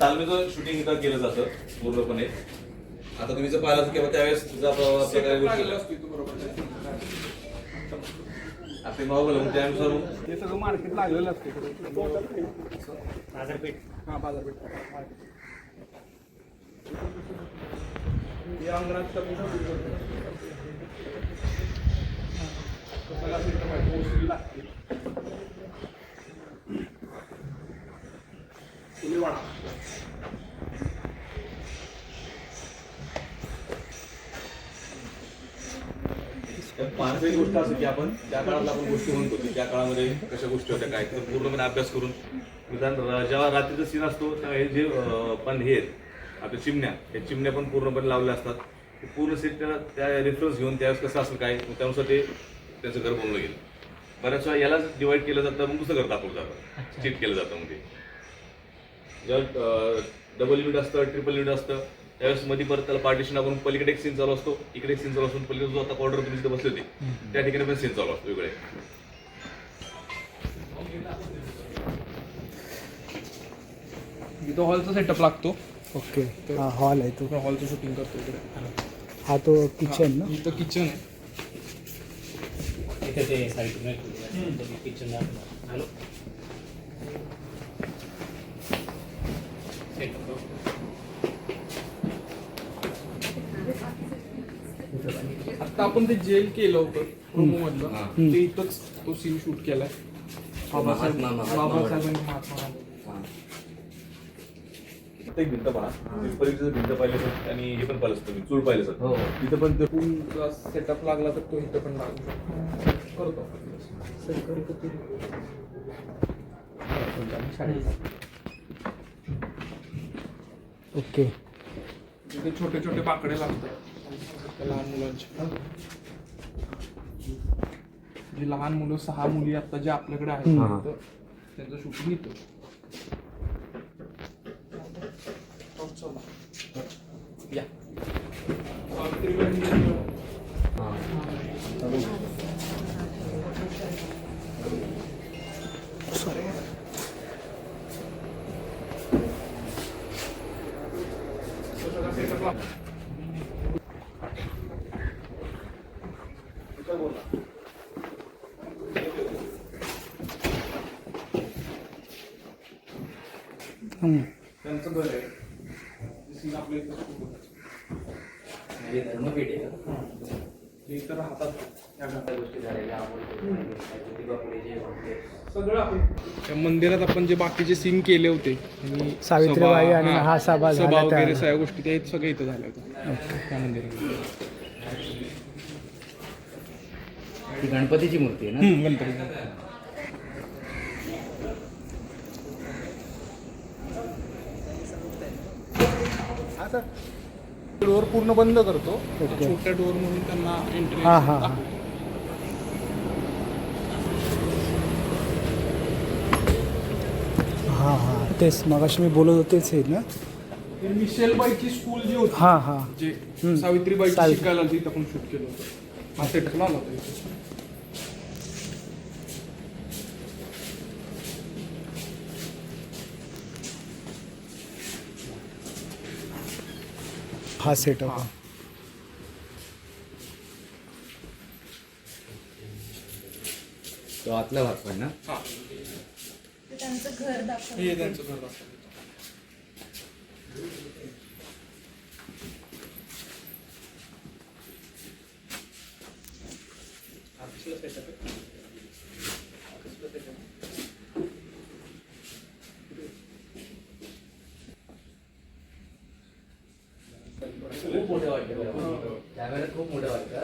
तालमीचं shooting इथं केलं जातं पूर्णपणे. आता तुम्ही जर पाहिलं किंवा त्यावेळेस तुझा आपले नॉर्मल मग त्यानुसार हे सगळं मार्केट लागलेलं असते बाजारपेठ. हां बाजारपेठ हे अंगणात कमी लागते फुलेवाडा. मानसिक गोष्ट असं की आपण त्या काळात आपण गोष्टी म्हणतो की त्या काळामध्ये कशा गोष्टी होत्या काय तर पूर्णपणे अभ्यास करून निदान जेव्हा रात्रीचा सीन असतो तेव्हा हे जे पण हे आपल्या चिमण्या या चिमण्या पण पूर्णपणे लावल्या असतात. पूर्ण सेट त्या रेफरन्स घेऊन त्यावेळेस कसं असेल काय त्यानुसार ते त्यांचं घर बनवलं गेलं. बऱ्याच वेळा यालाच डिवाईड केलं जातं मग दुसरं घर दाखवलं जातं चीट केलं जातं. मग ते जेव्हा डबल युनिट असतं ट्रिपल युनिट असतं त्यावेळेस मध्ये परत त्याला पार्टिशन आपण पलीकडे एक सीन चालू असतो इकडे एक सीन चालू असतो पलीकडे जो आता कॉर्डर तुम्ही तिथे बसले होते त्या ठिकाणी पण सीन चालू असतो वेगळे. इथं हॉलचा सेटअप लागतो. ओके हा हॉल आहे तो. हॉलचं शूटिंग करतो इकडे. हा तो किचन ना. इथं किचन आहे. इथे ते साईड किचन हॅलो आता आपण ते जेल केलं होतं प्रोमो मधलं ते इथंच तो सीन शूट केलाय. बाबासाहेबांनी महात्मा एक भिंत पहा परीक्षेचं भिंत पाहिलं सर आणि हे पण पाहिलं तुम्ही चूळ पाहिलं सर तिथं पण ते पूलचा सेटअप लागला तर तो इथं पण लागू करतो. ओके तिथे छोटे छोटे बाकडे लागतात त्या लहान मुलांचे. जी लहान मुलं 6 मुली आता जे आपल्याकडे आहेत तर त्यांचं शूटिंग इथं. या त्यांचं घर आहे सीन आपल्या इथं shoot होतं. धर्मपेठ आहे ते इथं राहतात त्या घरात. गोष्टी झालेल्या सगळं आपण त्या मंदिरात आपण जे बाकीचे सीन केले होते आणि सावित्रीबाई सभा, आणि हां, हा सभा झाला सभा त्या- वगैरे सगळ्या गोष्टी त्या सगळ्या इथं झाल्या होत्या त्या मंदिरात. ती गणपतीची मूर्ती आहे ना. गणपती डोअर पूर्ण बंद करतो. छोट्या डोअर म्हणून त्यांना एंट्री. हा हा हा हा हा तेच मगाशी मी बोलत होतेच हे ना. मिशेलबाईची स्कूल जी होती हा हा जे सावित्रीबाई सावित्री. शिकायला होती तिथं पण शूट केलं होतं. हा सेट लावला होता इथे. हा सेटअप हा. तो आतला भाग पण ना. हा त्यांचं घर दाखवलं. हे त्यांचं घर दाखवलं. खूप मोठं वाटतं. कॅमेरा खूप मोठं वाटतं.